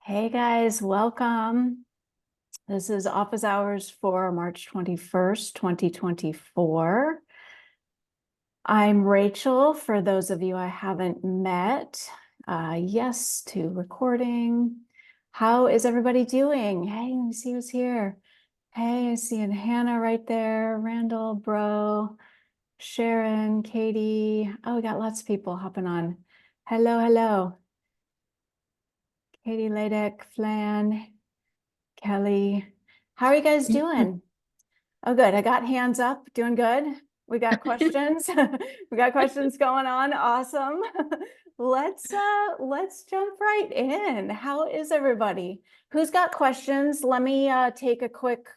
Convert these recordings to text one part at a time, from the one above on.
Hey guys, welcome. This is office hours for March 21st, 2024. I'm Rachel, for those of you I haven't met. Yes to recording. How is everybody doing? Hey, let me see who's here. Hey, I see Hannah right there, Randall, Bro, Sharon, Katie. Oh, we got lots of people hopping on. Hello, hello. Katie Ladek, Flan, Kelly. How are you guys doing? Oh, good. I got hands up. Doing good. We got questions. We got questions going on. Awesome. Let's jump right in. How is everybody? Who's got questions? Let me take a quick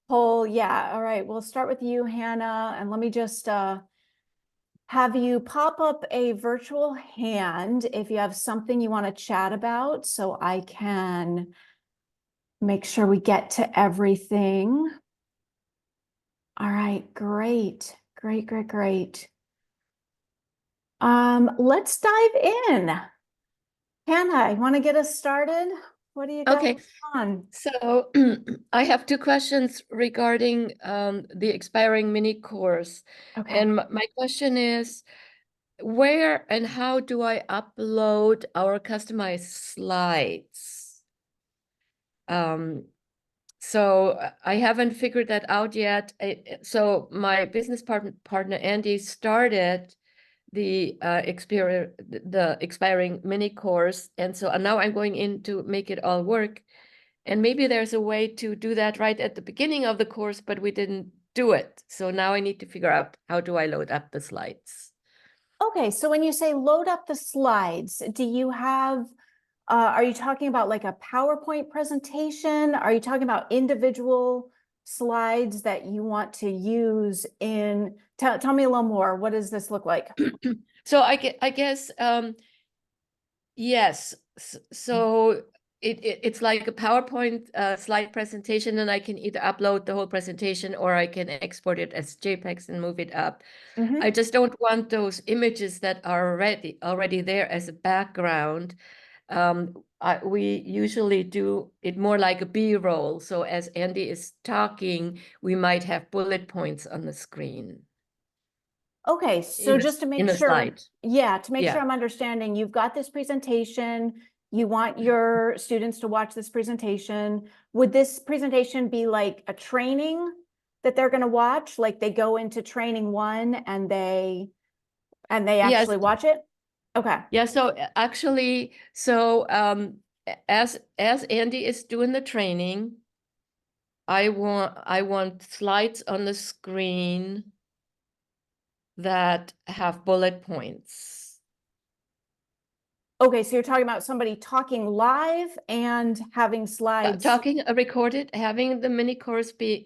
poll. Yeah. All right. We'll start with you, Hannah, and let me just have you pop up a virtual hand if you have something you want to chat about, so I can make sure we get to everything. All right, great. Let's dive in. Hannah, you want to get us started? What do you got Okay, on? so I have two questions regarding the expiring mini course. Okay. And my question is, where and how do I upload our customized slides? So I haven't figured that out yet. So my business partner Andy started the expiring mini course, and so now I'm going in to make it all work. And maybe there's a way to do that right at the beginning of the course, but we didn't do it. So now I need to figure out, how do I load up the slides? Okay, so when you say load up the slides, do you have, are you talking about like a PowerPoint presentation? Are you talking about individual slides that you want to use in, tell me a little more. What does this look like? So I guess, yes. So it's like a PowerPoint slide presentation, and I can either upload the whole presentation or I can export it as JPEGs and move it up. Mhm. I just don't want those images that are already there as a background. We usually do it more like a B-roll. So as Andy is talking, we might have bullet points on the screen Okay, so just to in make the sure, slide. yeah, to make sure Yeah. I'm understanding, you've got this presentation, you want your students to watch this presentation. Would this presentation be like a training that they're going to watch? Like they go into training one and they Yes. actually watch it? Okay. Yeah. So actually, as Andy is doing the training, I want slides on the screen that have bullet points. Okay, so you're talking about somebody talking live and having slides. Recorded, having the mini course be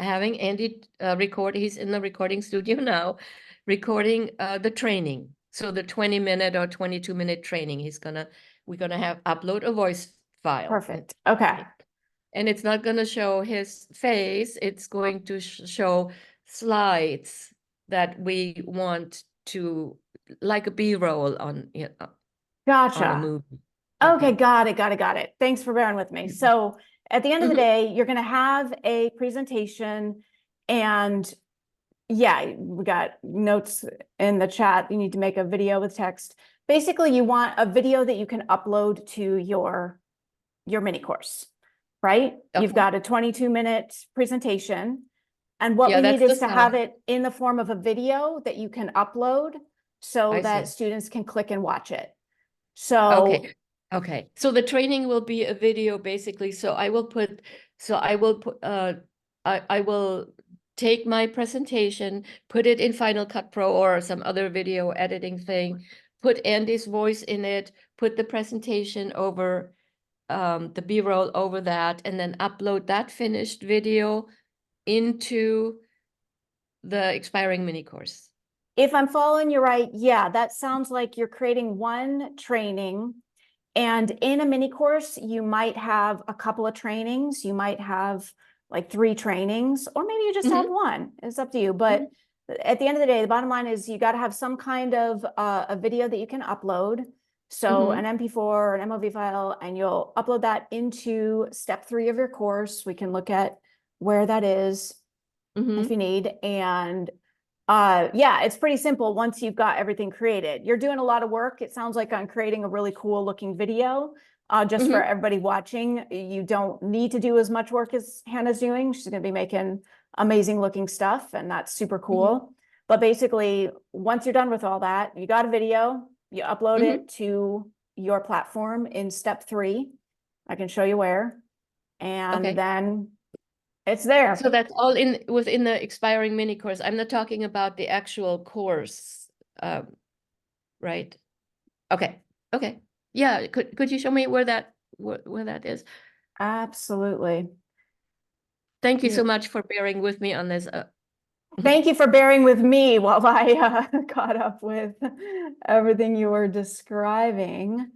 having Andy record. He's in the recording studio now, recording the training. So the 20-minute or 22-minute training, we're gonna have upload a voice file, Perfect. Okay. and it's not gonna show his face. It's going to show slides that we want to, like a B-roll on on a Gotcha. movie. Okay, Okay. got it. Thanks for bearing with me. So at the end of the day, you're going to have a presentation, and yeah, we got notes in the chat. You need to make a video with text. Basically, you want a video that you can upload to your mini course, right? You've Okay. got a 22-minute presentation, and what Yeah, we need that's the is to have slide. it in the form of a video that you can upload so I that see. students can click and watch it. So Okay. Okay. So the training will be a video basically. I will put, I will take my presentation, put it in Final Cut Pro or some other video editing thing, put Andy's voice in it, put the presentation over, the B-roll over that, and then upload that finished video into the expiring mini course. if I'm following you right, yeah, that sounds like you're creating one training. And in a mini course, you might have a couple of trainings. You might have like 3 trainings, or maybe you just have Mhm. one. It's up to you. But at the end of the day, the bottom line is you got to have some kind of a video that you can upload. So an MP4 or an MOV file, and you'll upload that into step 3 of your course. We can look at where that is if you need. And yeah, it's pretty simple once you've got everything created. You're doing a lot of work, it sounds like, on creating a really cool looking video. Just for everybody watching, you don't need to do as much work as Hannah's doing. She's going to be making amazing looking stuff, and that's super cool. But basically, once you're done with all that, you got a video, you upload it to your platform in step 3. I can show you where. And then it's there. So that's all within the expiring mini course. I'm not talking about the actual course, right? Okay. Okay. Yeah. Could you show me where that is? Absolutely. Thank you so much for bearing with me on this. Thank you for bearing with me while I caught up with everything you were describing.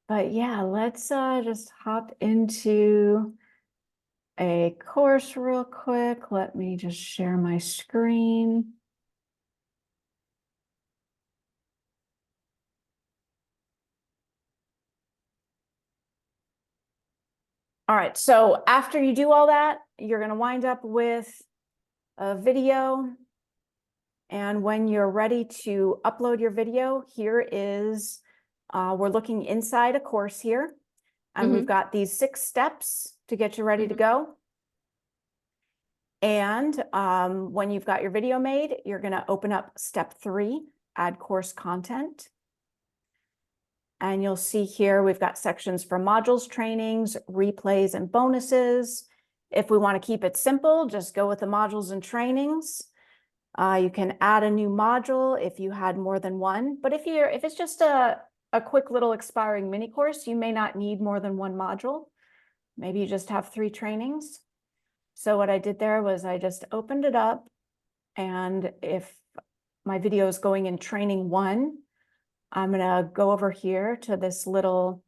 But yeah, let's just hop into a course real quick. Let me just share my screen. All right, so after you do all that, you're going to wind up with a video. And when you're ready to upload your video, here is, we're looking inside a course here. And we've got these 6 steps to get you ready to go. And when you've got your video made, you're going to open up step 3, add course content. And you'll see here we've got sections for modules, trainings, replays, and bonuses. If we want to keep it simple, just go with the modules and trainings. You can add a new module if you had more than one. But if it's just a quick little expiring mini course, you may not need more than one module. Maybe you just have 3 trainings. So what I did there was I just opened it up, and if my video is going in training 1, I'm going to go over here to this little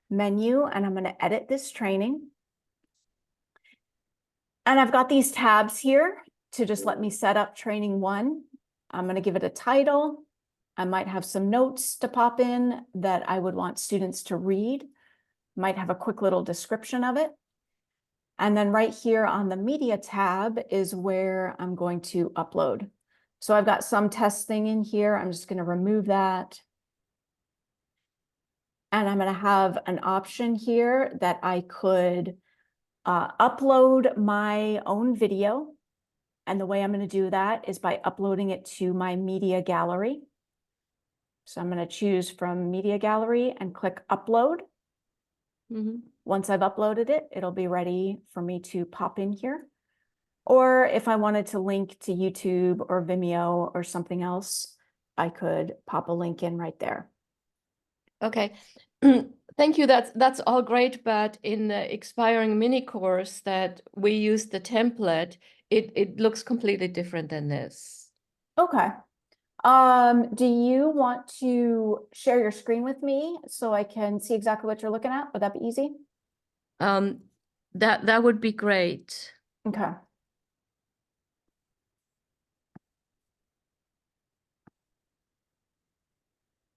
menu, and I'm going to edit this training. And I've got these tabs here to just let me set up training 1. I'm going to give it a title. I might have some notes to pop in that I would want students to read. Might have a quick little description of it. And then right here on the media tab is where I'm going to upload. So I've got some testing in here. I'm just going to remove that. And I'm going to have an option here that I could upload my own video. And the way I'm going to do that is by uploading it to my media gallery. So I'm going to choose from media gallery and click upload. Once I've uploaded it, it'll be ready for me to pop in here. Or if I wanted to link to YouTube or Vimeo or something else, I could pop a link in right there. Okay. Thank you. That's all great. But in the expiring mini course that we use the template, it looks completely different than this. Okay. Do you want to share your screen with me so I can see exactly what you're looking at? Would that be easy? That would be great. Okay.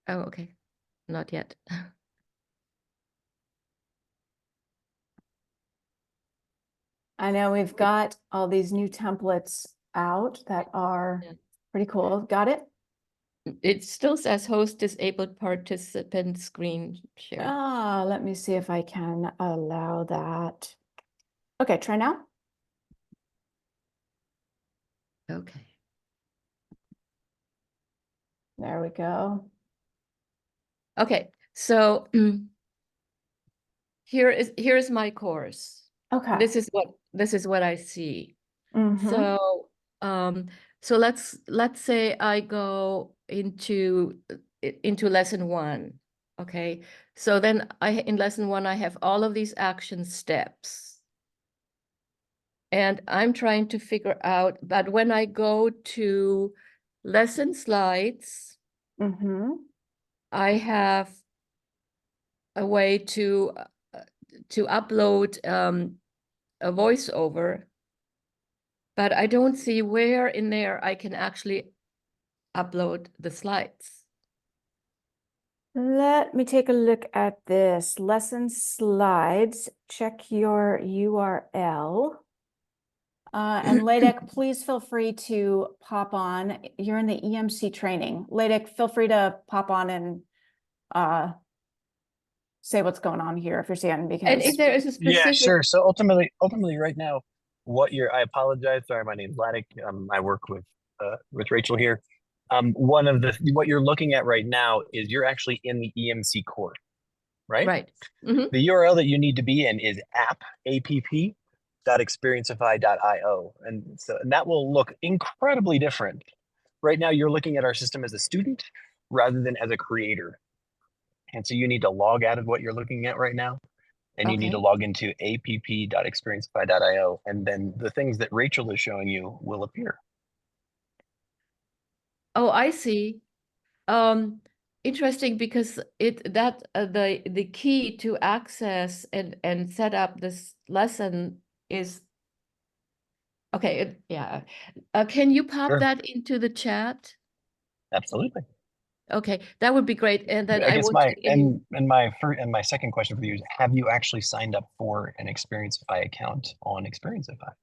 Oh, okay. Not yet. I know we've got all these new templates out that are pretty cool. Got it? It still says host disabled participant screen share. Let me see if I can allow that. Okay, try now. Okay. There we go. Okay, so here is my course. Okay. This is what I see. So let's say I go into lesson 1. Okay, so then in lesson 1 I have all of these action steps, and I'm trying to figure out. But when I go to lesson slides, I have a way to upload a voiceover, but I don't see where in there I can actually upload the slides. Let me take a look at this. Lesson slides. Check your URL. And Ladek, please feel free to pop on. You're in the EMC training. Ladek, feel free to pop on and say what's going on here if you're seeing, And because if there is a Yeah, specific, sure. So ultimately right now, I apologize. Sorry, my name's Ladek. I work with Rachel here. What you're looking at right now is you're actually in the EMC course, right? right. Mhm. The URL that you need to be in is app.experiencify.io. And that will look incredibly different. Right now, you're looking at our system as a student rather than as a creator. And so you need to log out of what you're looking at right now. And you need to Okay. log into app.experiencify.io. And then the things that Rachel is showing you will appear. Oh, I see. Interesting, because the key to access and set up this lesson is okay. Yeah. Can you pop Sure. that into the chat? Absolutely. Okay, that would be great. And then I I guess will my take any. my second question for you is, have you actually signed up for an Xperiencify account on Xperiencify?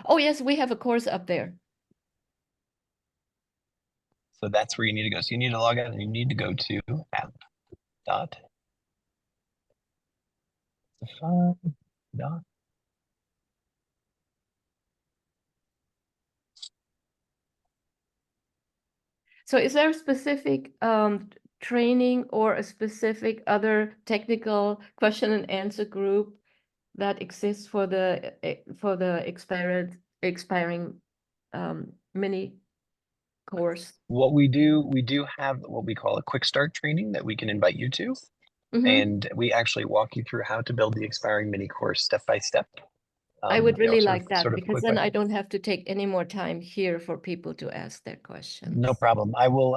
Oh, yes, we have a course up there. So that's where you need to go. So you need to log out and you need to go to app.experiencify. So is there a specific training or a specific other technical question and answer group that exists for the expiring mini course? What we do have what we call a quick start training that we can invite you to. Mhm. And we actually walk you through how to build the expiring mini course step by step. I would really like that, sort of because quick then way. I don't have to take any more time here for people to ask their questions. No problem. I will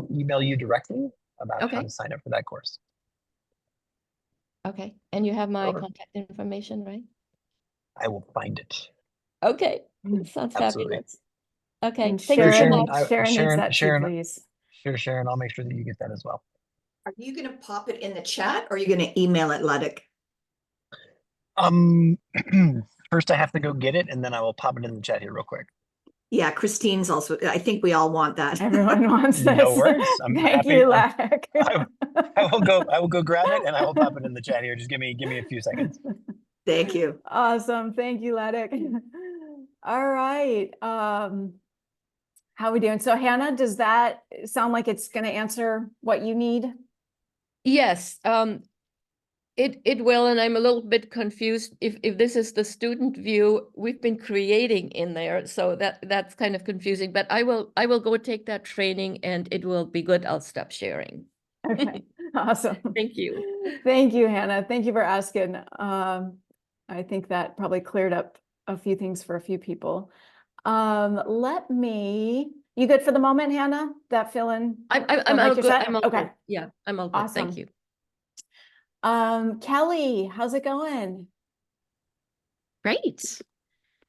email you directly about how Okay. to sign up for that course. Okay, and you have my Over. contact information, right? I will find it. Okay, Mm. sounds Absolutely. fabulous. Okay, and thank you so Sharon, much. Sharon needs that too, Sharon, please. sure, Sharon, I'll make sure that you get that as well. Are you going to pop it in the chat, or are you going to email it, Ladek? First I have to go get it, and then I will pop it in the chat here real quick. Yeah, Christine's also, I think we all want that. Everyone wants this. No worries. I'm Thank happy. you, Ladek. I will go grab it and I will pop it in the chat here. Just give me a few seconds. Thank you. Awesome. Thank you, Ladek. All right. How are we doing? So Hannah, does that sound like it's going to answer what you need? Yes, it will, and I'm a little bit confused if this is the student view we've been creating in there, so that's kind of confusing. But I will go take that training, and it will be good. I'll stop sharing. Okay, awesome. Thank you. Thank you, Hannah. Thank you for asking. I think that probably cleared up a few things for a few people. You good for the moment, Hannah? That feeling? I'm like all you're good. set? I'm all Okay. good. Yeah, I'm all good. Thank Awesome. you. Kelly, how's it going? Great.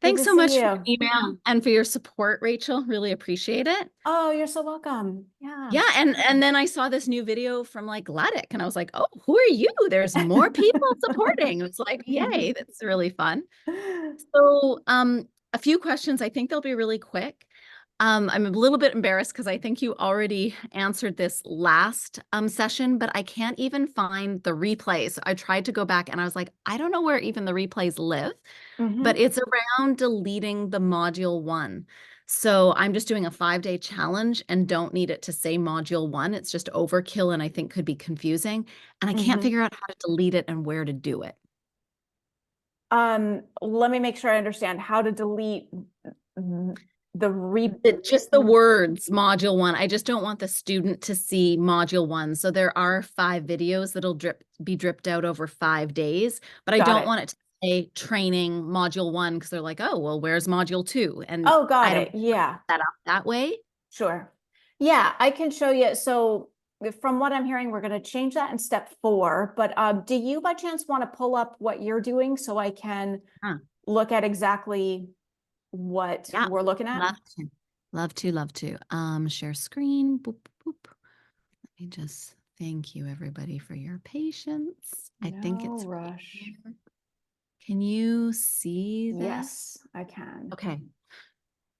Thanks to so see much for you. your email and for your support, Rachel. Really appreciate it. Oh, you're so welcome. Yeah. Yeah, and then I saw this new video from like Ladek, and I was like, oh, who are you? There's more people supporting. It's like, yay, that's really fun. So a few questions. I think they'll be really quick. I'm a little bit embarrassed because I think you already answered this last session, but I can't even find the replays. I tried to go back and I was like, I don't know where even the replays live, but it's around deleting the module 1. So I'm just doing a 5-day challenge and don't need it to say module 1. It's just overkill and I think could be confusing. And I can't figure out how to delete it and where to do it. Let me make sure I understand how to delete just the words module 1. I just don't want the student to see module 1. So there are 5 videos that'll be dripped out over 5 days, but I don't want it to say training module 1 because they're like, oh, well, where's module 2? And oh, got I it. Yeah. that up that way. Sure. Yeah, I can show you. So from what I'm hearing, we're going to change that in step 4. But do you by chance want to pull up what you're doing so I can look at exactly what we're looking at? Love to. Share screen. Boop, boop. Let I just thank you everybody for your patience. I think No it's right rush. here. Can you see that? Yes, I can. Okay.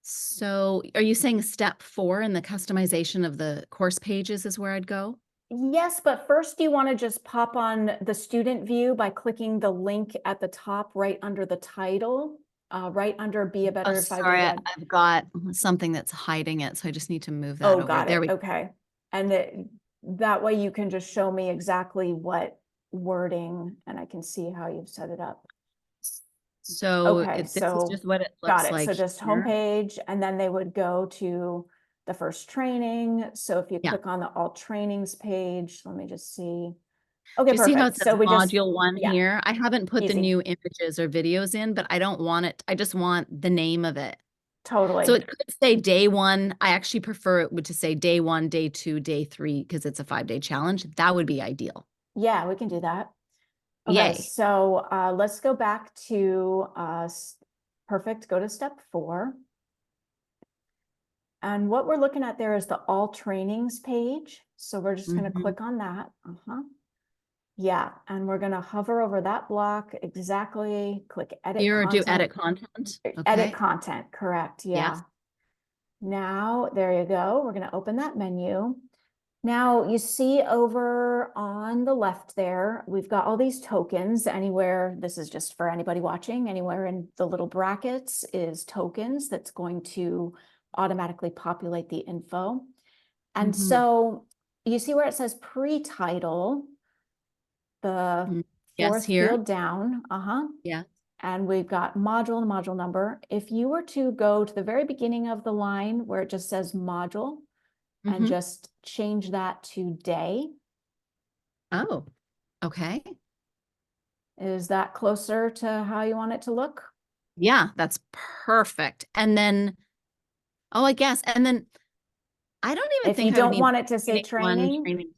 So are you saying step 4 in the customization of the course pages is where I'd go? Yes, but first you want to just pop on the student view by clicking the link at the top right under the title, right under Be a Oh, Better sorry, 5-Day Guide. I've got something that's hiding it, so I just need to move that Oh, over. got There it. we go. Okay. And that way you can just show me exactly what wording and I can see how you've set it up. So Okay, this is so just what it got looks it. like So just here. homepage, and then they would go to the first training. So if you Yeah. click on the all trainings page, let me just see. Do Okay, you see how it perfect. says So we just, module 1 yeah, here? I haven't put the easy. new images or videos in, but I don't want it. I just want the name of it. Totally. So it could say day 1. I actually prefer it would to say day 1, day 2, day 3, because it's a 5-day challenge. That would be ideal. Yeah, we can do that. Okay, Yay. so let's go back to perfect. Go to step 4. And what we're looking at there is the all trainings page. So we're just going to Mhm. click on that. Yeah, and we're going to hover over that block exactly. Click edit Here or do content. edit content. Edit Okay. content, correct. Yeah. Yes. Now, there you go. We're going to open that menu. Now you see over on the left there, we've got all these tokens anywhere. This is just for anybody watching. Anywhere in the little brackets is tokens that's going to automatically populate the info. And Mhm. so you see where it says pre-title, the Yes, fourth here. field down. Yeah. And we've got module and module number. If you were to go to the very beginning of the line where it just says module, and Mhm. just change that to day. Oh, okay. Is that closer to how you want it to look? Yeah, that's perfect. And then, oh, I guess, and then I don't even If you think I would don't need want it to say training 1, training, training.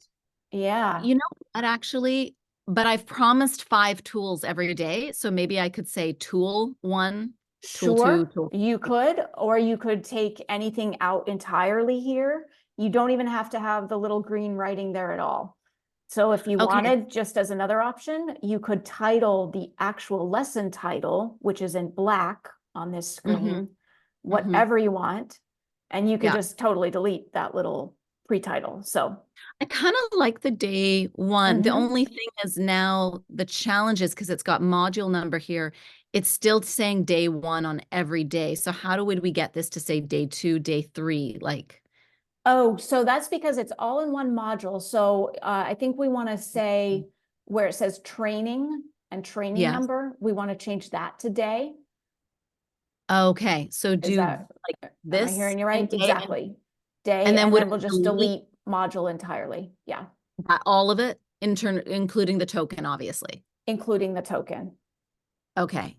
yeah, You know what, actually, but I've promised 5 tools every day, so maybe I could say tool 1, tool 2, sure, tool. you could, or you could take anything out entirely here. You don't even have to have the little green writing there at all. So if you Okay. wanted, just as another option, you could title the actual lesson title, which is in black on this screen, whatever you want, and you could Yeah. just totally delete that little pre-title. So I kind of like the day 1. The Mhm. only thing is now the challenge is because it's got module number here. It's still saying day 1 on every day. So how would we get this to say day 2, day 3? Like, Oh, so that's because it's all in one module. So I think we want to say where it says training and training Yes. number, we want to change that to day. Okay, so Is do that, like am this I hearing you right? and day Exactly. Day, and then and would then we'll it just delete delete module entirely. Yeah, all of it, including the token, obviously. including the token. Okay.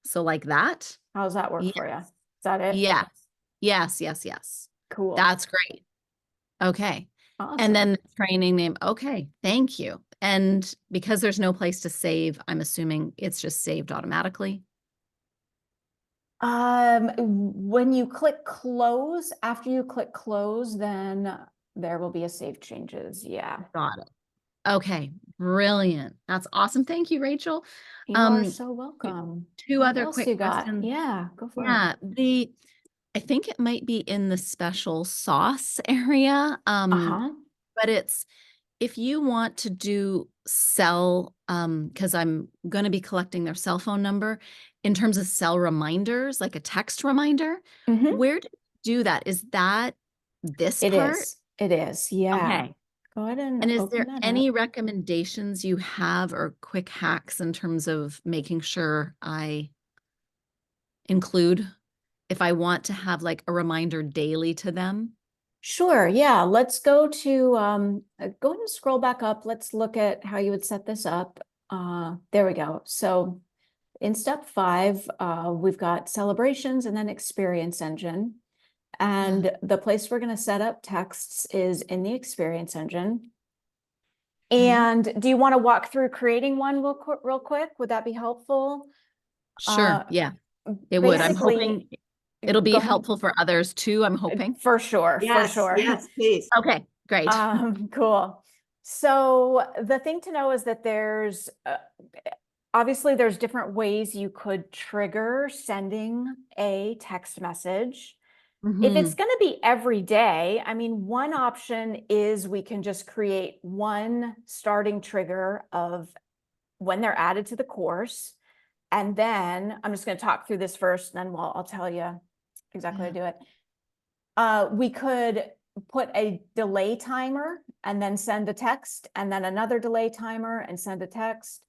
So like that? How's that work for you? Yes. Is that it? Yes. Yes, yes, yes. Cool. That's great. Okay. Awesome. And then the training name. Okay, thank you. And because there's no place to save, I'm assuming it's just saved automatically. When you click close, after you click close, then there will be a save changes. Yeah. Got it. Okay, brilliant. That's awesome. Thank you, Rachel. You are so welcome. 2 What other else quick you got? questions. Yeah, go for it. Yeah, I think it might be in the special sauce area. But it's if you want to do cell, because I'm going to be collecting their cell phone number in terms of cell reminders, like a text reminder, Mhm. where do you do that? Is that this It part? is. It is. Yeah. Okay. Go ahead and And is open there that any up. recommendations you have or quick hacks in terms of making sure I include if I want to have like a reminder daily to them? Sure. Yeah. Let's go to go ahead and scroll back up. Let's look at how you would set this up. There we go. So in step 5, we've got celebrations and then experience engine. And the place we're going to set up texts is in the experience engine. And do you want to walk through creating one real quick? Would that be helpful? Sure. Yeah, it would. I'm Basically, hoping it'll be go ahead. helpful for others too. I'm hoping. For sure, for Yes, sure. yes, please. Okay. Great. Cool. So the thing to know is that there's obviously there's different ways you could trigger sending a text message. If it's Mhm. going to be every day, I mean, one option is we can just create one starting trigger of when they're added to the course. And then I'm just going to talk through this first, and then I'll tell you exactly how to do it. We could put a delay timer and then send a text, and then another delay timer and send a text.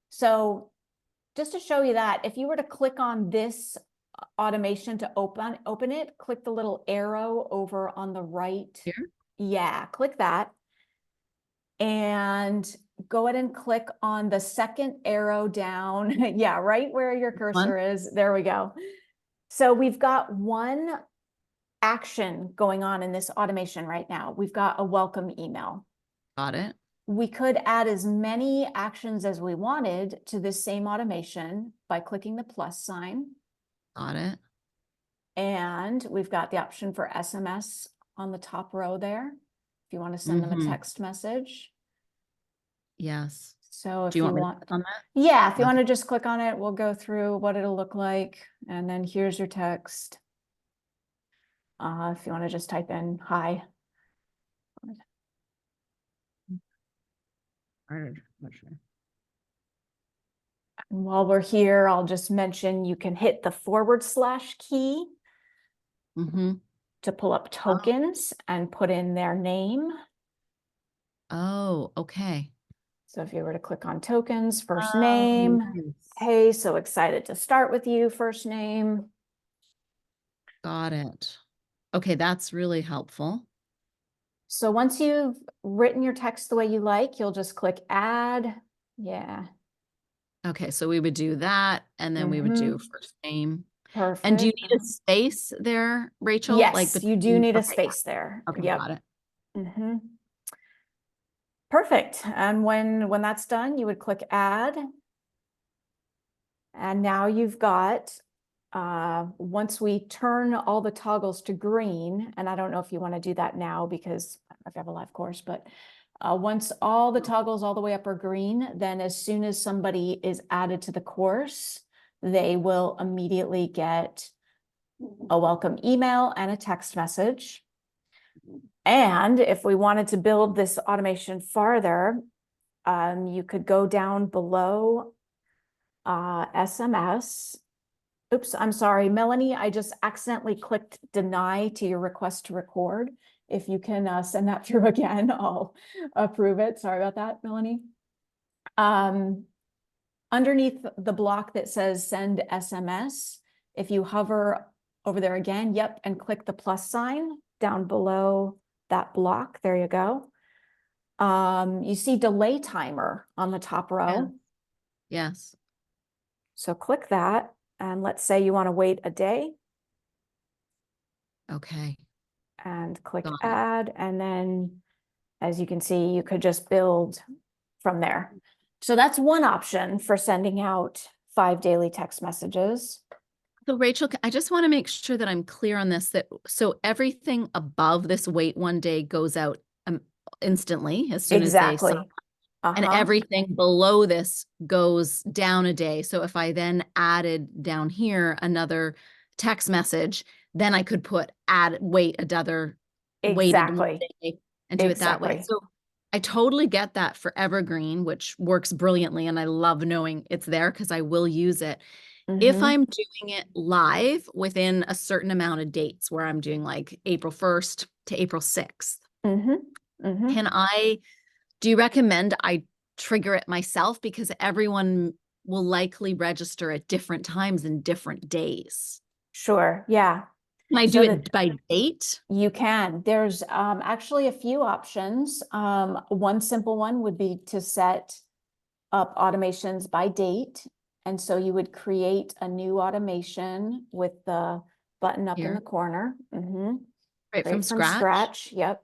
So just to show you that, if you were to click on this automation to open it, click the little arrow over on the right. Here? Yeah, click that. And go ahead and click on the second arrow down. Yeah, right where your cursor is. There we go. So we've got one action going on in this automation right now. We've got a welcome email. Got it. We could add as many actions as we wanted to this same automation by clicking the plus sign. Got it. And we've got the option for SMS on the top row there, if you want to send them a text message. Yes. So if Do you you want me to want, click on that? yeah, if you Okay. want to just click on it, we'll go through what it'll look like. And then here's your text. If you want to just type in hi. Sure. And while we're here, I'll just mention you can hit the / key to pull up tokens and put in their name. Oh, okay. So if you were to click on tokens, first name, Nice. hey, so excited to start with you, first name. Got it. Okay, that's really helpful. So once you've written your text the way you like, you'll just click add. Yeah. Okay, so we would do that, and then we would do first name. Perfect. And do you need a space there, Rachel? Yes, you do need a okay, space there. okay, Yep. got it. Perfect. And when that's done, you would click add. And now you've got, once we turn all the toggles to green, and I don't know if you want to do that now because I have a live course, but once all the toggles all the way up are green, then as soon as somebody is added to the course, they will immediately get a welcome email and a text message. And if we wanted to build this automation farther, you could go down below SMS. Oops, I'm sorry, Melanie, I just accidentally clicked deny to your request to record. If you can send that through again, I'll approve it. Sorry about that, Melanie. Underneath the block that says send SMS, if you hover over there again, yep, and click the plus sign down below that block, there you go. You see delay timer on the top row. Yes. So click that, and let's say you want to wait a day. Okay. And click Got it. add, and then as you can see, you could just build from there. So that's one option for sending out 5 daily text messages. So Rachel, I just want to make sure that I'm clear on this, that so everything above this wait one day goes out instantly as soon as they sign, and everything below this goes down a day. So if I then added down here another text message, then I could put wait another waited one day and do it that way. So I totally get that for Evergreen, which works brilliantly, and I love knowing it's there because I will use it. If I'm doing it live within a certain amount of dates, where I'm doing like April 1st to April 6th, do you recommend I trigger it myself? Because everyone will likely register at different times and different days. Sure, yeah. Can I do it by date? You can. There's actually a few options. One simple one would be to set up automations by date. And so you would create a new automation with the button up in the corner. Right, from scratch. Yep.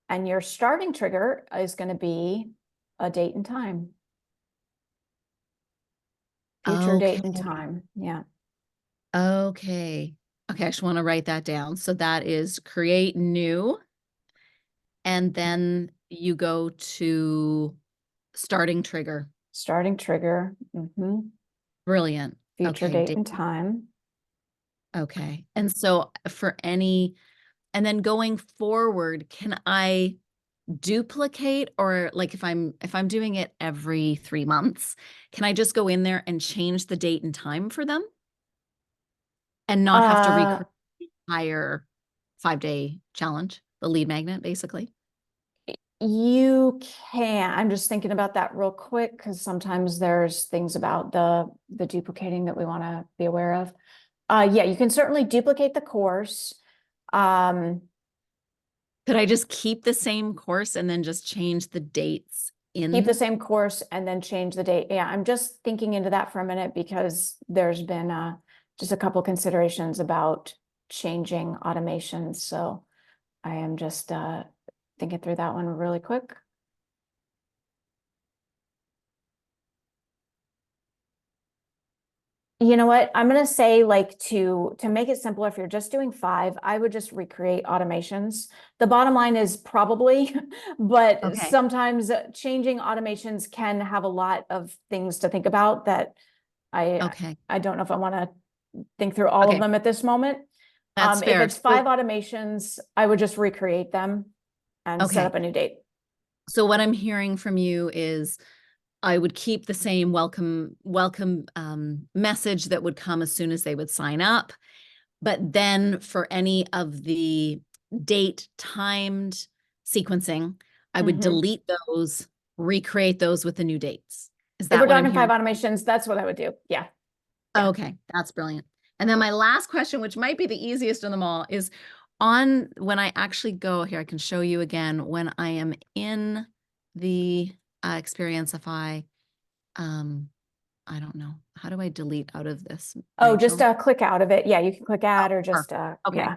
And your starting trigger is going to be a date and time. Future date and time. Yeah. Okay. Okay, I just want to write that down. So that is create new. and then you go to starting trigger. Starting trigger, Brilliant. future Okay, date and time. Okay. And so and then going forward, can I duplicate, or like if I'm doing it every 3 months, can I just go in there and change the date and time for them and not have to recreate the entire 5-day challenge, the lead magnet, basically? You can, I'm just thinking about that real quick because sometimes there's things about the duplicating that we want to be aware of. Yeah, you can certainly duplicate the course. Could I just keep the same course and then just change the dates in? Keep the same course and then change the date. Yeah, I'm just thinking into that for a minute because there's been just a couple considerations about changing automations. So I am just thinking through that one really quick. You know what? I'm gonna say, like, to make it simpler, if you're just doing 5, I would just recreate automations. The bottom line is probably, but Okay. sometimes changing automations can have a lot of things to think about that Okay. I don't know if I want to think through all Okay. of them at this moment. That's If fair. it's 5 automations, I would just recreate them and Okay. set up a new date. So what I'm hearing from you is I would keep the same welcome message that would come as soon as they would sign up. But then for any of the date timed sequencing, I would delete those, recreate those with the new dates. Is If that we're what I'm talking 5 hearing? automations, that's what I would do. Yeah. Yeah. Okay, that's brilliant. And then my last question, which might be the easiest of them all, is on when I actually go here, I can show you again when I am in the Xperiencify. I don't know. How do I delete out of this? Oh, just Rachel? click out of it. Yeah, you can click add or just Okay. yeah.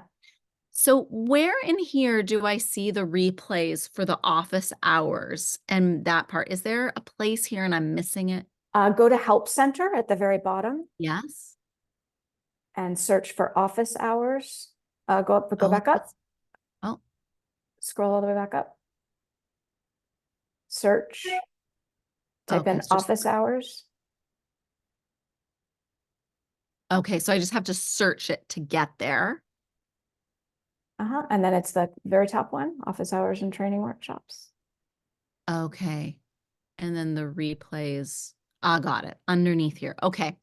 So where in here do I see the replays for the office hours and that part? Is there a place here and I'm missing it? Go to Help Center at the very bottom Yes. and search for office hours. Go Oh, back up. Oh, Scroll all the way back up. Search. Type okay, in it's just- office hours. okay. So I just have to search it to get there. And then it's the very top one, office hours and training workshops. Okay. And then the replays. Ah, got it. Underneath here. Okay.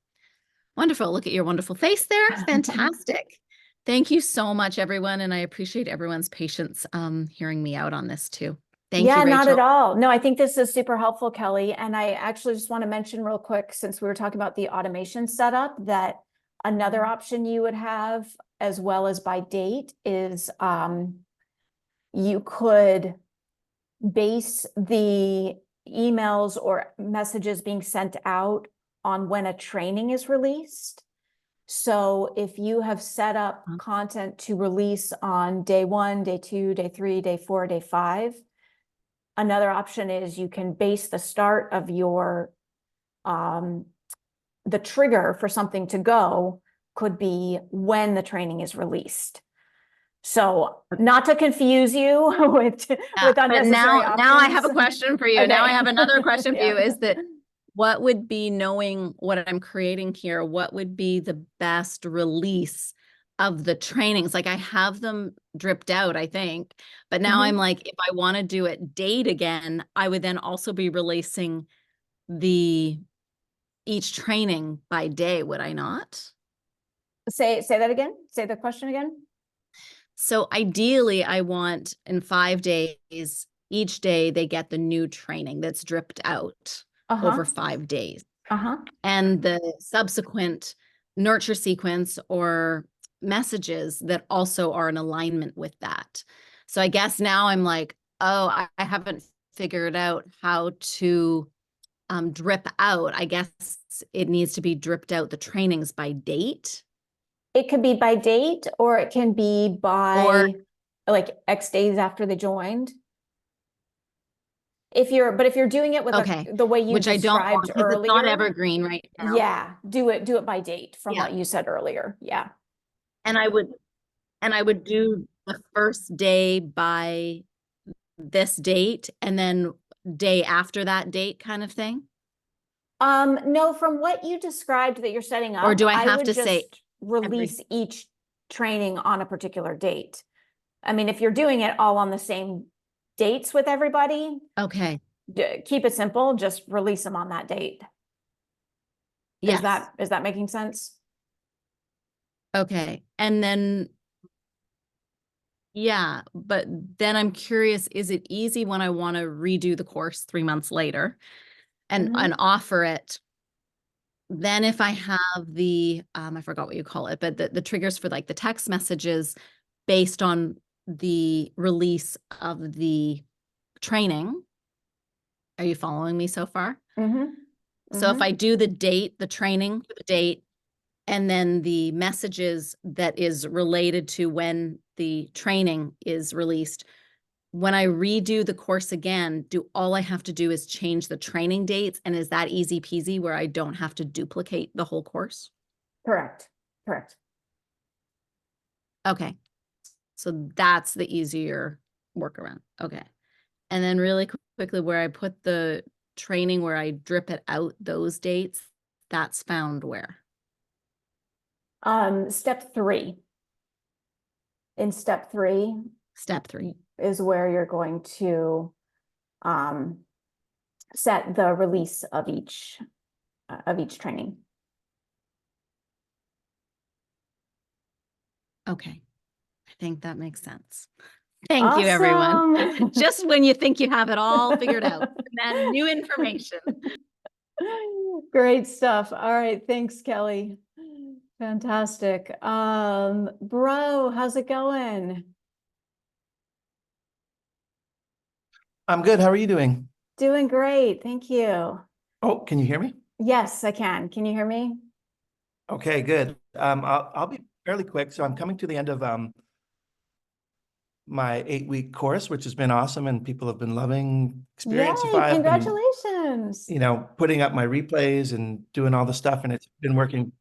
Wonderful. Look at your wonderful face there. Fantastic. Thank you so much, everyone. And I appreciate everyone's patience hearing me out on this too. Thank you, Rachel. Not at all. No, I think this is super helpful, Kelly. And I actually just want to mention real quick, since we were talking about the automation setup, that another option you would have, as well as by date, is you could base the emails or messages being sent out on when a training is released. So if you have set up content to release on day 1, day 2, day 3, day 4, day 5, another option is you can base the start of your the trigger for something to go could be when the training is released. So not to confuse you with unnecessary but now I have a options. question for you. Okay. Now I have another question for you, Yeah. is that what would be, knowing what I'm creating here, what would be the best release of the trainings? Like, I have them dripped out, I think, but now I'm like, if I want to do it date again, I would then also be releasing each training by day, would I not? Say that again. Say the question again. So ideally, I want in 5 days, each day they get the new training that's dripped out over 5 days. And the subsequent nurture sequence or messages that also are in alignment with that. So I guess now I'm like, oh, I haven't figured out how to drip out. I guess it needs to be dripped out, the trainings, by date. It could be by date, or it can be by like X days after they joined. But if you're doing it with the way you described earlier, it's not evergreen right now. Yeah, do it by date from what you said earlier. Yeah. And I would do the first day by this date and then day after that date kind of thing? No, from what you described that you're setting up, Or do I have would to say just release each training on a particular date. I mean, if you're doing it all on the same dates with everybody, Okay. keep it simple, just release them on that date. Yes. Is that making sense? Okay. And then, yeah, but then I'm curious, is it easy when I want to redo the course 3 months later and offer it? Then if I have the, I forgot what you call it, but the triggers for like the text messages based on the release of the training. Are you following me so far? So if I do the date, the training, the date, and then the messages that is related to when the training is released, when I redo the course again, all I have to do is change the training dates? And is that easy peasy where I don't have to duplicate the whole course? Correct. Okay. So that's the easier workaround. Okay. And then really quickly, where I put the training, where I drip it out, those dates, that's found where? Step 3. In step 3 Step 3. is where you're going to set the release of each training. Okay. I think that makes sense. Thank you, everyone. Awesome. Just when you think you have it all figured out, and then new information. Great stuff. All right. Thanks, Kelly. Fantastic. Bro, how's it going? I'm good. How are you doing? Doing great. Thank you. Oh, can you hear me? Yes, I can. Can you hear me? Okay, good. I'll be fairly quick. So I'm coming to the end of my 8-week course, which has been awesome, and people have been loving Yay, Xperiencify. I've been, congratulations. putting up my replays and doing all the stuff, and it's been working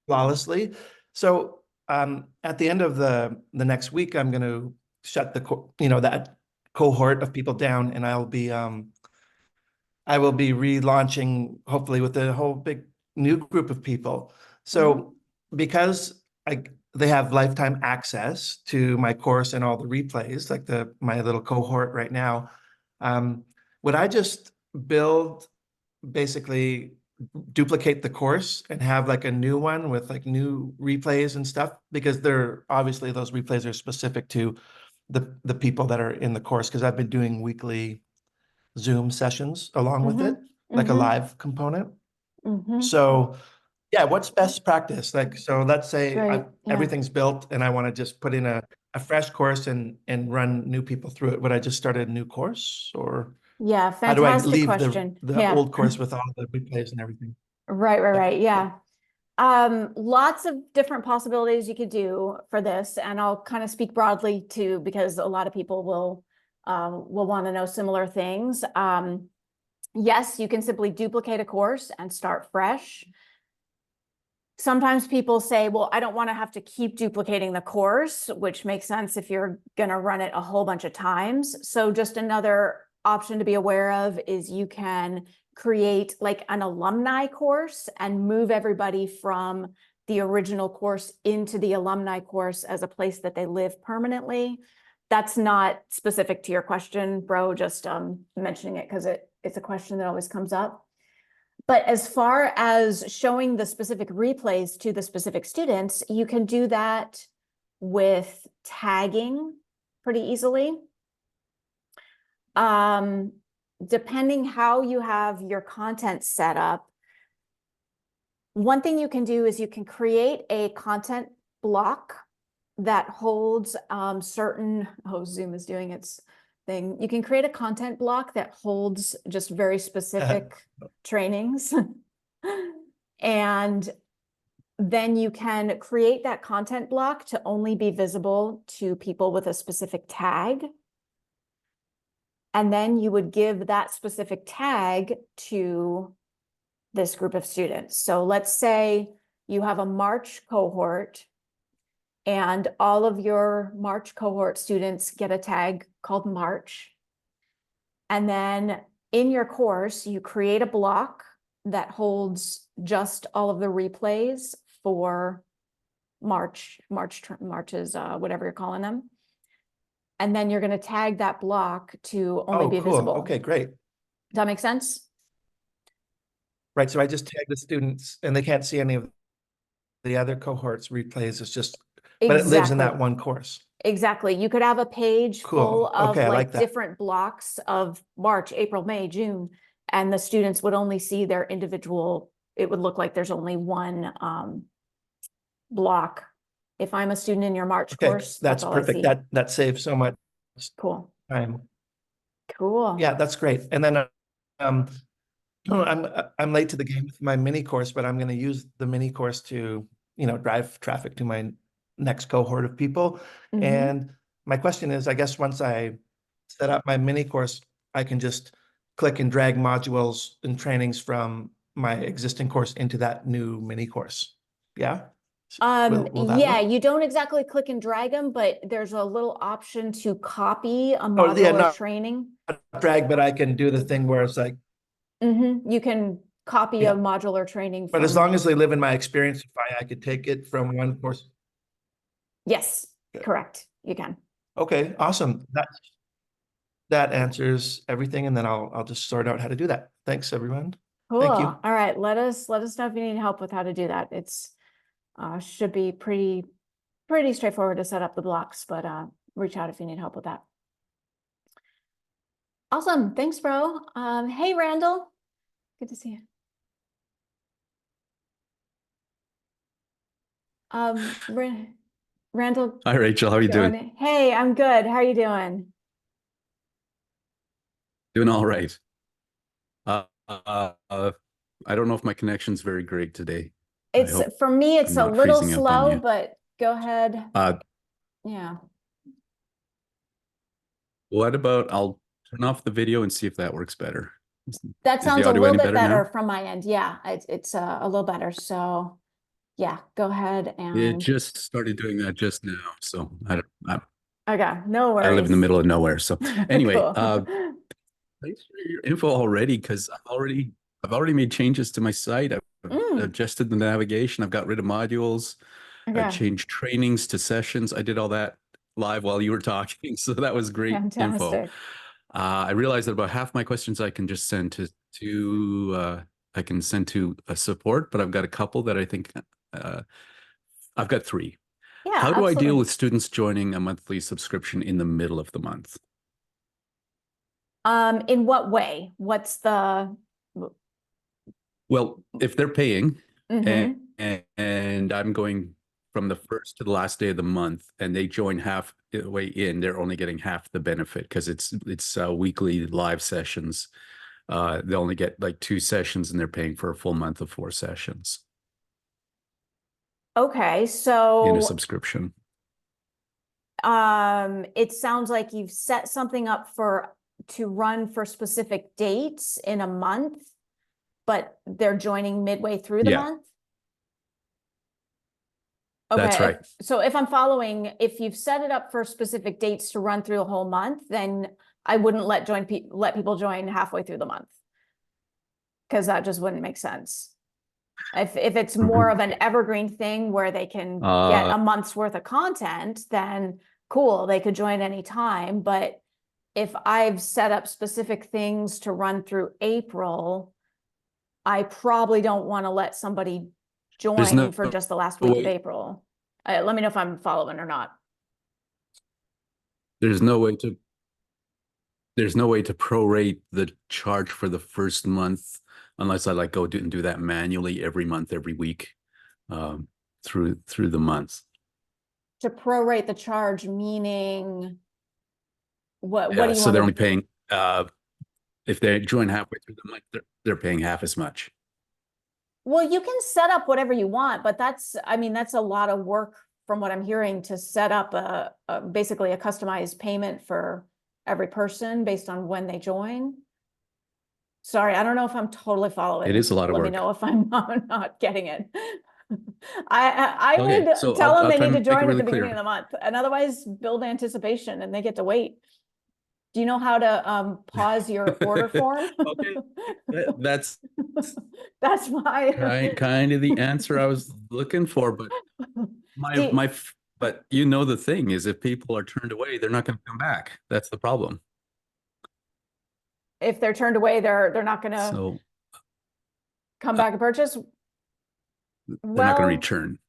flawlessly. So at the end of the next week, I'm going to shut that cohort of people down, and I will be relaunching, hopefully, with a whole big new group of people. So because they have lifetime access to my course and all the replays, like my little cohort right now, would I just basically duplicate the course and have like a new one with like new replays and stuff? Because obviously those replays are specific to the people that are in the course, because I've been doing weekly Zoom sessions along with it, like a live component. So yeah, what's best practice? Like, so let's say everything's built and I want to just put in a fresh course and run new people through it. Would I just start a new course, or Yeah, how do I fantastic leave question. the old course with all the replays and everything? Right. Yeah. Lots of different possibilities you could do for this, and I'll kind of speak broadly too, because a lot of people will want to know similar things. Yes, you can simply duplicate a course and start fresh. Sometimes people say, well, I don't want to have to keep duplicating the course, which makes sense if you're going to run it a whole bunch of times. So just another option to be aware of is you can create like an alumni course and move everybody from the original course into the alumni course as a place that they live permanently. That's not specific to your question, bro, just mentioning it because it's a question that always comes up. But as far as showing the specific replays to the specific students, you can do that with tagging pretty easily. Depending how you have your content set up, one thing you can do is you can create a content block that holds certain, Zoom is doing its thing. You can create a content block that holds just very specific trainings. And then you can create that content block to only be visible to people with a specific tag. And then you would give that specific tag to this group of students. So let's say you have a March cohort and all of your March cohort students get a tag called March. And then in your course, you create a block that holds just all of the replays for March is whatever you're calling them. And then you're going to tag that block to only Oh, be cool. visible. Okay, great. Does that make sense? Right. So I just tag the students and they can't see any of the other cohorts replays. It's just, but it lives in that one course. Exactly. You could have a page Cool. full of Okay, I like that. different blocks of March, April, May, June, and the students would only see their individual. It would look like there's only one block. If I'm a student in your March Okay, course, that's all I perfect. see. That saves so much Cool. time. Cool. Yeah, that's great. And then I'm late to the game with my mini course, but I'm going to use the mini course to, drive traffic to my next cohort of people. Mhm. And my question is, I guess once I set up my mini course, I can just click and drag modules and trainings from my existing course into that new mini course. Yeah? Will that Yeah, work? you don't exactly click and drag them, but there's a little option to copy a Oh, module yeah, or not training. drag, but I can do the thing where it's like, You can copy Yeah. a modular training but as from- long as they live in my Xperiencify, I could take it from one course. Yes, Yeah. correct. You can. Okay, awesome. That answers everything, and then I'll just sort out how to do that. Thanks, everyone. Cool. Thank you. All right. Let us know if you need help with how to do that. It's should be pretty straightforward to set up the blocks, but reach out if you need help with that. Awesome. Thanks, bro. Hey, Randall. Good to see you. Randall. Hi, Rachel. How are you doing? Hey, I'm good. How are you doing? Doing all right. I don't know if my connection's very great today. For me, it's a not little freezing up on slow, you. but go ahead. Yeah. What about I'll turn off the video and see if that works better. That Is sounds the a audio little any bit better now? better from my end. Yeah, it's a little better. So yeah, go ahead It and just started doing that just now, so okay, no I live in the worries. middle of nowhere. So anyway, Cool. thanks for your info already, because I've already made changes to my site. I've adjusted the navigation. I've got rid of modules. I Okay, changed trainings to sessions. I did all that live while you were talking, so that was great info. fantastic. I realized that about half my questions I can just send to a support, but I've got a couple that I think I've got three. Yeah, How do I deal absolutely. with students joining a monthly subscription in the middle of the month? In what way? What's the Well, if they're paying Mhm. and I'm going from the first to the last day of the month and they join halfway in, they're only getting half the benefit because it's weekly live sessions. They only get like 2 sessions and they're paying for a full month of 4 sessions Okay, in a so subscription. it sounds like you've set something up to run for specific dates in a month, but they're joining midway through the Yeah. month? That's Okay, right. so if I'm following, if you've set it up for specific dates to run through the whole month, then I wouldn't let people join halfway through the month, because that just wouldn't make sense. If it's more of an evergreen thing where they can get a month's worth of content, then cool, they could join anytime. But if I've set up specific things to run through April, I probably don't want to let somebody join no for just the last week of way- April. Let me know if I'm following or not. There's no way to prorate the charge for the first month unless I go do that manually every month, every week, through the month. To prorate the charge, meaning what do you So want they're to only paying if they join halfway through the month, they're paying half as much. Well, you can set up whatever you want, but that's a lot of work from what I'm hearing to set up basically a customized payment for every person based on when they join. Sorry, I don't know if I'm totally following. It is a lot of Let me work. know if I'm not getting it. I Okay, would so tell them I'll they try need to and make it join at really the beginning clear. of the month, and otherwise build anticipation and they get to wait. Do you know how to pause your order form? Okay. That's That's my kind of the answer I was looking for, but See, but you know, the thing is, if people are turned away, they're not going to come back. That's the problem. if they're turned away, they're not going to So come back and purchase. they're not going to Well, return.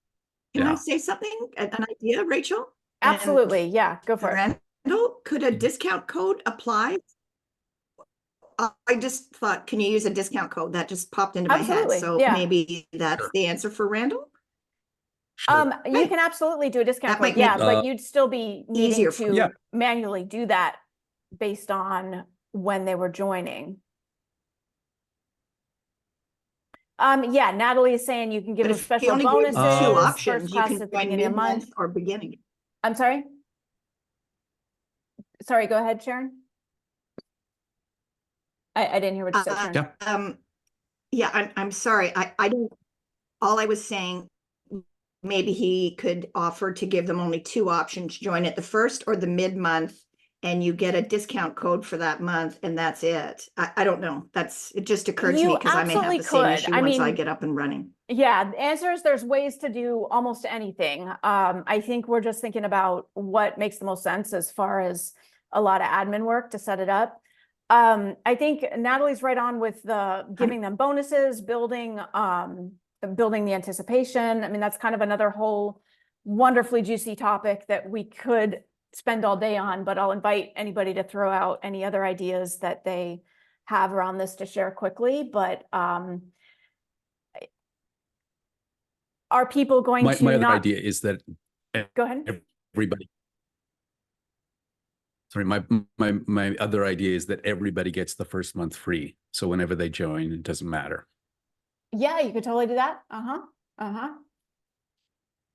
Can I Yeah. say something? An idea, Rachel? And absolutely. Yeah, go for it. Randall, could a discount code apply? I just thought, can you use a discount code? That just popped into my head. Absolutely, So yeah. maybe that's Sure. the answer for Randall? Sure. You Hey, can absolutely do a discount that might code, yeah, make but it you'd still be needing easier for- to Yeah. manually do that based on when they were joining. Yeah, Natalie is saying you can give But them if he special only gives you bonuses, two first options, you class can at the join beginning of the month. mid-month or beginning. I'm sorry? Sorry, go ahead, Sharon. I didn't hear what you said, Sharon. Yeah. Yeah, I'm sorry. I don't, all I was saying, maybe he could offer to give them only two options, join at the first or the mid-month, and you get a discount code for that month, and that's it. I don't know. It just occurred to me You because I may have absolutely the same could. issue I once I mean, get up and running. Yeah, the answer is there's ways to do almost anything. I think we're just thinking about what makes the most sense as far as a lot of admin work to set it up. I think Natalie's right on with the giving them bonuses, building the anticipation. I mean, that's kind of another whole wonderfully juicy topic that we could spend all day on, but I'll invite anybody to throw out any other ideas that they have around this to share quickly. But are people going My to other not idea is that go ahead? everybody. Sorry, my other idea is that everybody gets the first month free. So whenever they join, it doesn't matter. Yeah, you could totally do that. I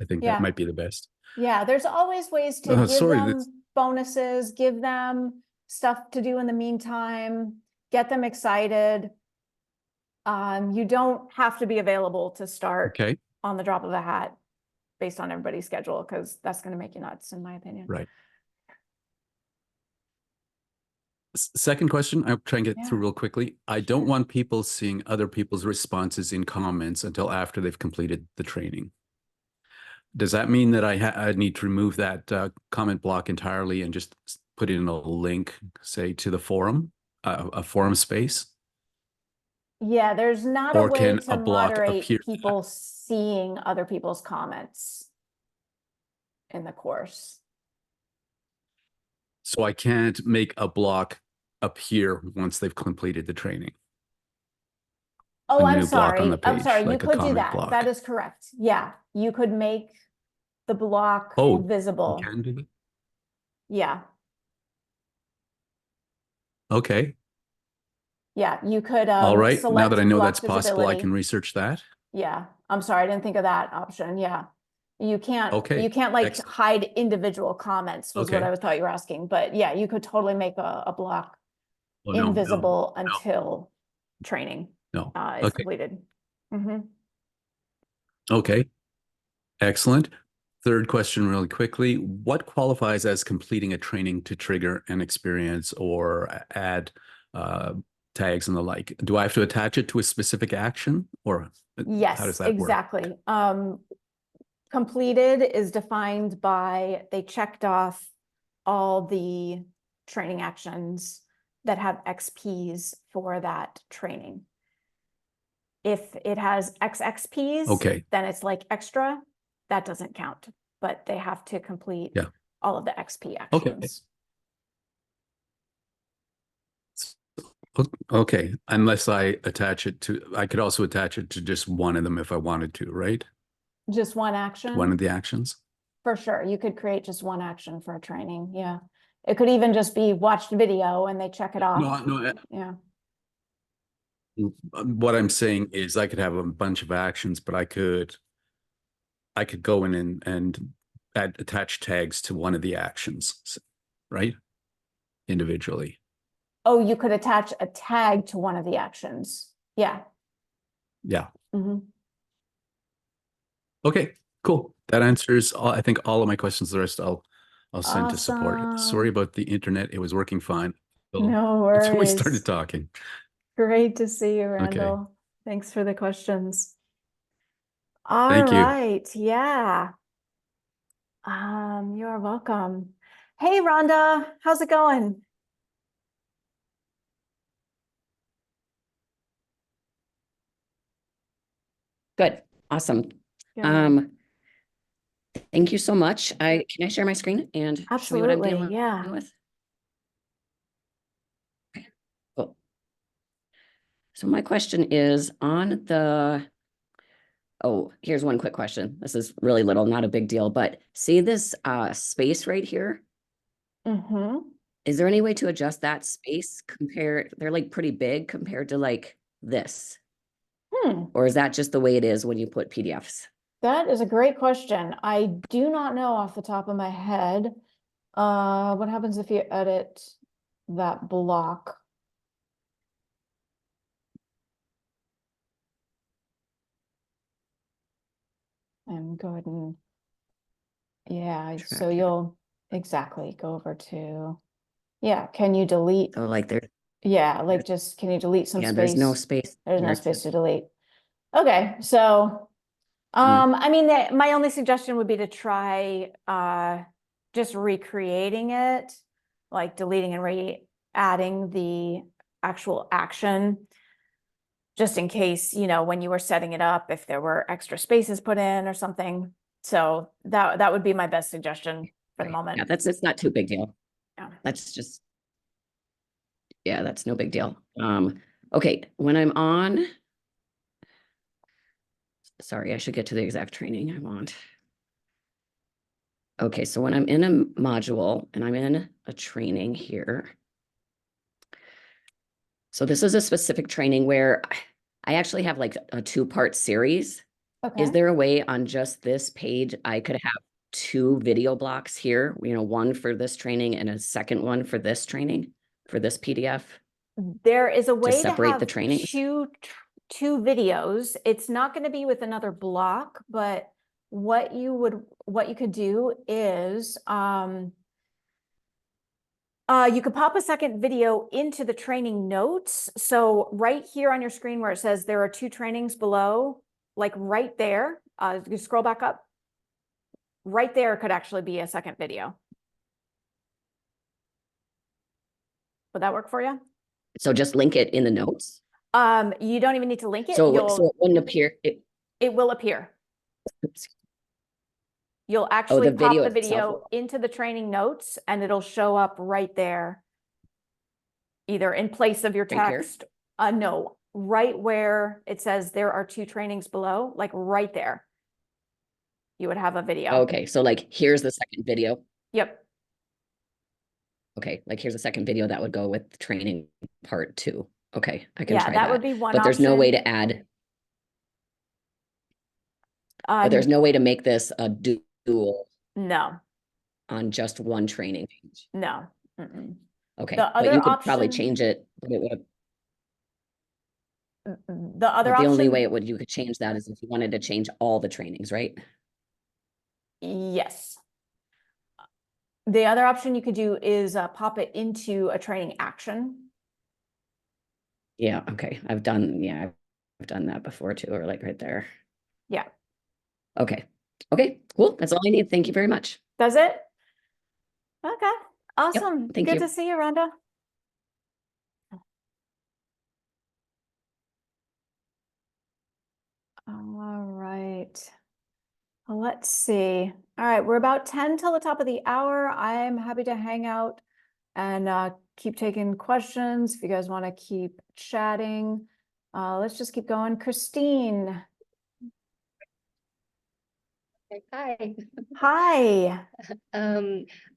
think Yeah. that might be the best. Yeah, there's always ways to give Sorry, them that's- bonuses, give them stuff to do in the meantime, get them excited. You don't have to be available to start Okay. on the drop of a hat based on everybody's schedule, because that's going to make you nuts, in my opinion. Right. Second question, I'll try and get through Yeah. real quickly. I don't want people seeing other people's responses in comments until after they've completed the training. Does that mean that I need to remove that comment block entirely and just put in a link, say, to the forum, a forum space? Yeah, there's not Or a way can to a block moderate appear? people seeing other people's comments in the course. So I can't make a block appear once they've completed the training. Oh, A I'm new block on sorry. the I'm page, sorry. You like a could do comment that. block. That is correct. Yeah, you could make the block Oh, visible. You can do that? Yeah, Okay. yeah, you could All right. Now select that I know block that's possible, I visibility. can research that. Yeah, I'm sorry, I didn't think of that option. Yeah. You can't Okay, like excellent. hide individual comments was what Okay. I thought you were asking. But yeah, you could totally make a block Oh, no, invisible until training no. is Okay. completed. Mhm. Okay. Excellent. Third question really quickly. What qualifies as completing a training to trigger an experience or add tags and the like? Do I have to attach it to a specific action, or how does Yes, that work? exactly. Completed is defined by they checked off all the training actions that have XPs for that training. If it has XXPs, Okay. then it's like extra. That doesn't count, but they have to complete Yeah. all of the XP Okay. actions. Okay, unless I attach it to, I could also attach it to just one of them if I wanted to, right? Just one action. One of the actions. For sure. You could create just one action for a training. Yeah. It could even just be watch the video and they check it off. No, Yeah. what I'm saying is I could have a bunch of actions, but I could go in and attach tags to one of the actions, right? Individually. Oh, you could attach a tag to one of the actions. Yeah. Yeah. Mhm. Okay, cool. That answers I think all of my questions. The rest I'll send to support. Awesome. Sorry about the internet. It was working fine. So No that's when we worries. started talking. Great to see you, Okay. Randall. Thanks for the questions. All Thank you. right, yeah. You are welcome. Hey, Rhonda, how's it going? Good. Awesome. Good. Thank you so much. Can I share my screen and show you what I'm Absolutely, dealing yeah. with? Okay, cool. So my question is on the, oh, here's one quick question. This is really little, not a big deal, but see this space right here? Mm-hmm. Is there any way to adjust that space they're like pretty big compared to like this? Or is that just the way it is when you put PDFs? That is a great question. I do not know off the top of my head. What happens if you edit that block? And go ahead and, yeah, so Track it. you'll exactly go over to, yeah, can you delete? So like there, Yeah, like just, can you delete some yeah, space? there's no space. There's no here space to delete. Okay, so, I mean, my only suggestion would be to try, just recreating it, like deleting and re-adding the actual action, just in case, you know, when you were setting it up, if there were extra spaces put in or something. So that would be my best suggestion for the Right. moment. Yeah, it's not too big deal. Yeah. That's just, yeah, that's no big deal. Okay, when I'm on, sorry, I should get to the exact training I want. Okay, so when I'm in a module and I'm in a training here. So this is a specific training where I actually have like a 2-part series. Okay. Is there a way on just this page I could have 2 video blocks here, you know, one for this training and a second one for this training, for this PDF? There is a way to separate the have trainings? two videos. It's not going to be with another block, but what you could do is you could pop a second video into the training notes. So right here on your screen where it says there are 2 trainings below, like right there, you scroll back up. Right there could actually be a second video. Would that work for you? So just link it in the notes? You don't even need to link it. So it wouldn't appear, it will appear. oops. You'll actually the pop video the itself video will- into the training notes and it'll show up right there, either in place of your Right here? text. No, right where it says there are 2 trainings below, like right there. You would have a video. Okay, so like here's the second video. Yep. Okay, like here's a second video that would go with training part 2. Okay, I can Yeah, try that would be one But there's no option. way to add, but there's no way to make this a dual No, on just one training page. no. Mm-mm. Okay, The but other you could probably option- change it. But it would, The other but the only option, way you could change that is if you wanted to change all the trainings, right? yes. The other option you could do is pop it into a training action. Yeah, okay. I've done that before too, or like right there. Yeah. Okay. Okay, cool. That's all I need. Thank you very much. Does it? Okay, awesome. thank Good you. to see you, Rhonda. All right. Let's see. All right, we're about 10 till the top of the hour. I'm happy to hang out and keep taking questions if you guys want to keep chatting. Let's just keep going. Christine. Hi. Hi.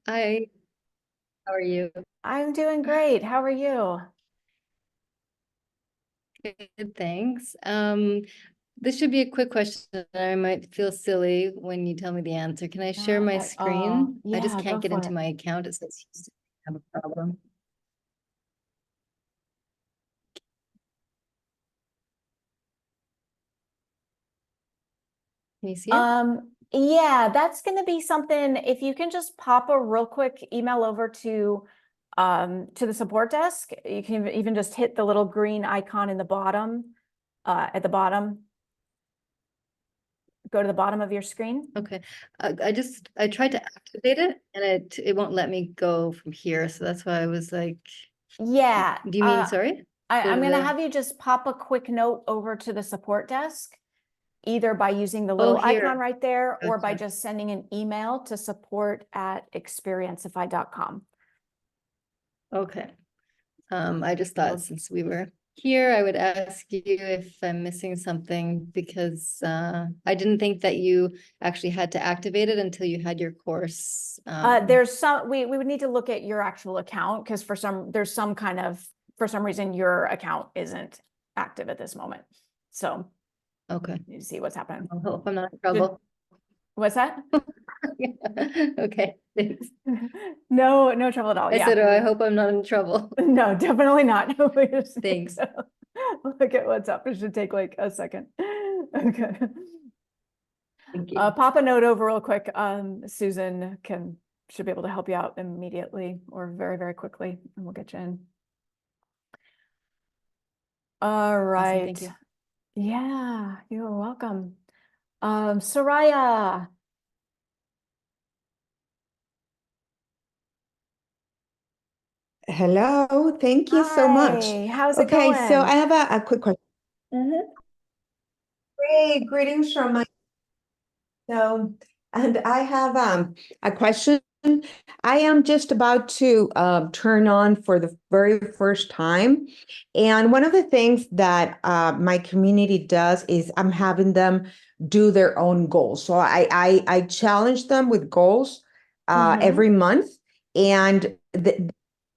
How are you? I'm doing great. How are you? Good, thanks. This should be a quick question. I might feel silly when you tell me the answer. Can I share Not my at all. screen? I just Yeah, can't go get for into it. my account. It says you have a problem. Can you see it? Yeah, that's going to be something. If you can just pop a real quick email over to to the support desk. You can even just hit the little green icon in the bottom, at the bottom. Go to the bottom of your screen. Okay, I tried to activate it and it won't let me go from here. So that's why I was like, Yeah. do you mean, sorry? I'm Go going to to have you just pop a quick note over to the support desk, either by using the Oh, little here. icon right there, or by Gotcha. just sending an email to support@Xperiencify.com. Okay. I just Well- thought since we were here, I would ask you if I'm missing something because I didn't think that you actually had to activate it until you had your course. There's some, we would need to look at your actual account, because for some reason your account isn't active at this moment. So Okay, you see what's happening. I hope I'm not in trouble. What's that? Okay, thanks. No trouble at all. I Yeah. said, oh, I hope I'm not in trouble. No, definitely not. We just need Thanks. to look at what's up. It should take like a second. Okay. Thank you. Pop a note over real quick. Susan should be able to help you out immediately or very, very quickly, and we'll get you in. All right. Thank you. Yeah, you're welcome. Soraya. Hello, thank you so much. Hi, how's it Okay, so going? I have a quick question. Mhm. Great, greetings from my and I have a question. I am just about to turn on for the very first time, and one of the things that my community does is I'm having them do their own goals. So I challenge them with goals Mhm. every month, and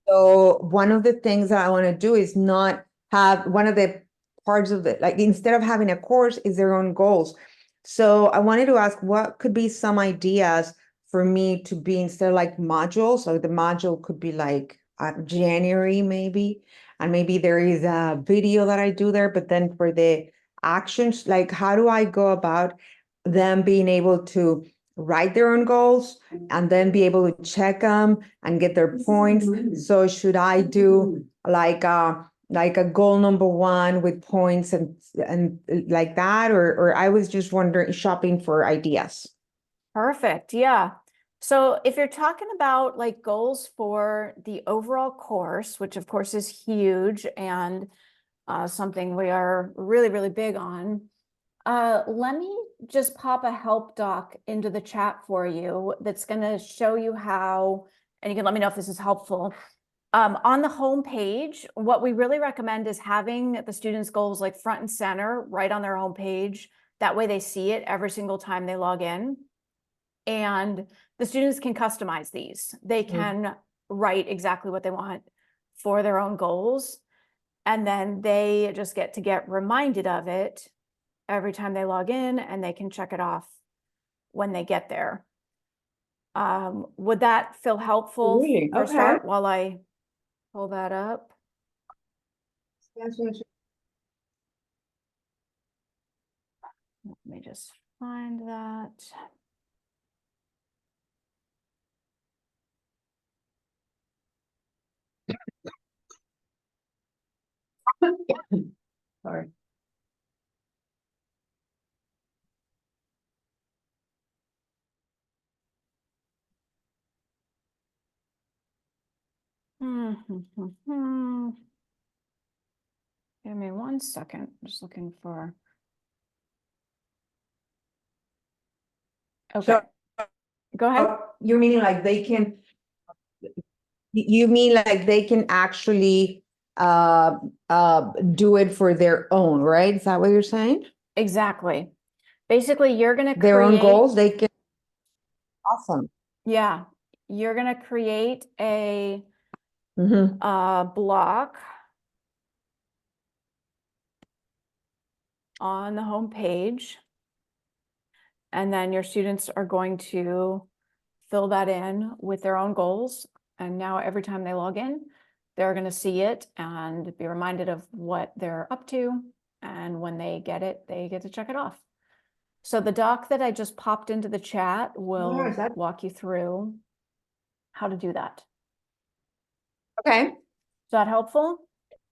so one of the things that I want to do is not have one of the parts of it, like instead of having a course, is their own goals. So I wanted to ask what could be some ideas for me to be instead of like modules. So the module could be like January maybe, and maybe there is a video that I do there, but then for the actions, like how do I go about them being able to write their own goals and then be able to check them and get their points? So should I do like a goal number one with points and like that, or I was just wondering, shopping for ideas. Perfect. Yeah. So if you're talking about like goals for the overall course, which of course is huge and something we are really, really big on, let me just pop a help doc into the chat for you that's going to show you how, and you can let me know if this is helpful. On the home page, what we really recommend is having the students' goals like front and center right on their home page. That way they see it every single time they log in. And the students can customize these. They can write exactly what they want for their own goals. And then they just get reminded of it every time they log in, and they can check it off when they get there. Would that feel helpful Really? for a Okay. start while I pull that up? Yes. Let me just find that. Sorry. Give me 1 second. I'm just looking for. Okay. So Go ahead. you mean like they can, you mean like they can actually do it for their own, right? Is that what you're saying? Exactly. Basically, you're going to Their own create. goals, they can. Awesome. Yeah. You're going to create a Mhm. block on the home page. And then your students are going to fill that in with their own goals. And now every time they log in, they're going to see it and be reminded of what they're up to. And when they get it, they get to check it off. So the doc that I just popped into the chat will Yes, that- walk you through how to do that. Okay, Is that helpful?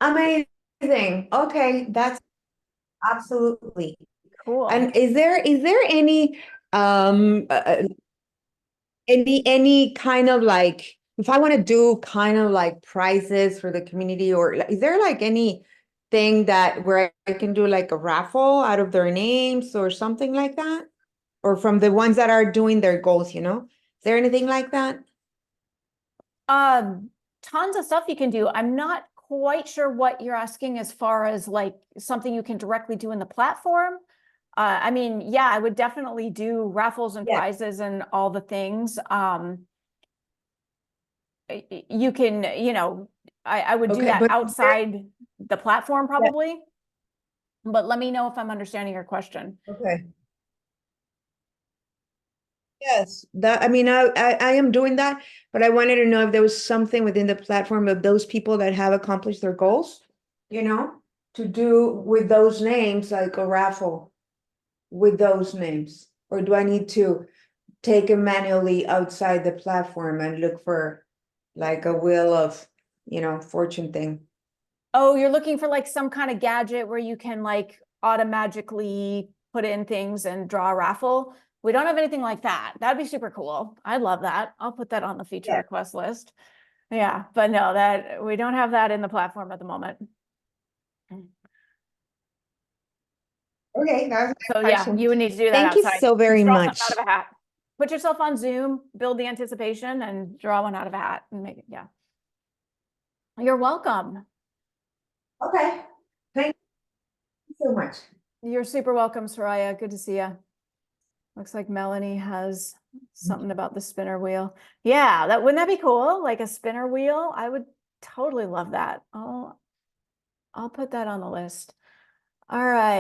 amazing. Okay, that's absolutely. Cool. And is there any any kind of like, if I want to do kind of like prizes for the community, or is there like anything that where I can do like a raffle out of their names or something like that? Or from the ones that are doing their goals, you know? Is there anything like that? Tons of stuff you can do. I'm not quite sure what you're asking as far as like something you can directly do in the platform. I mean, yeah, I would definitely do raffles and Yeah. prizes and all the things. You can, you know, I would do Okay, that but outside the platform probably. But let me know if I'm understanding your question. okay. Yes, that, I mean, I am doing that, but I wanted to know if there was something within the platform of those people that have accomplished their goals, you know, to do with those names, like a raffle with those names, or do I need to take it manually outside the platform and look for like a wheel of, you know, fortune thing? Oh, you're looking for like some kind of gadget where you can like automatically put in things and draw a raffle. We don't have anything like that. That'd be super cool. I'd love that. I'll put that on the feature Yeah. request list. Yeah, but no, that we don't have that in the platform at the moment. Okay, that's So my yeah, question. you would need to do that Thank you outside. so very Just draw much. something out of a hat. Put yourself on Zoom, build the anticipation, and draw one out of a hat and make it. Yeah. You're welcome. Okay, thank you so much. You're super welcome, Soraya. Good to see you. Looks like Melanie has something about the spinner wheel. Yeah, that wouldn't that be cool? Like a spinner wheel? I would totally love that. I'll put that on the list. All right.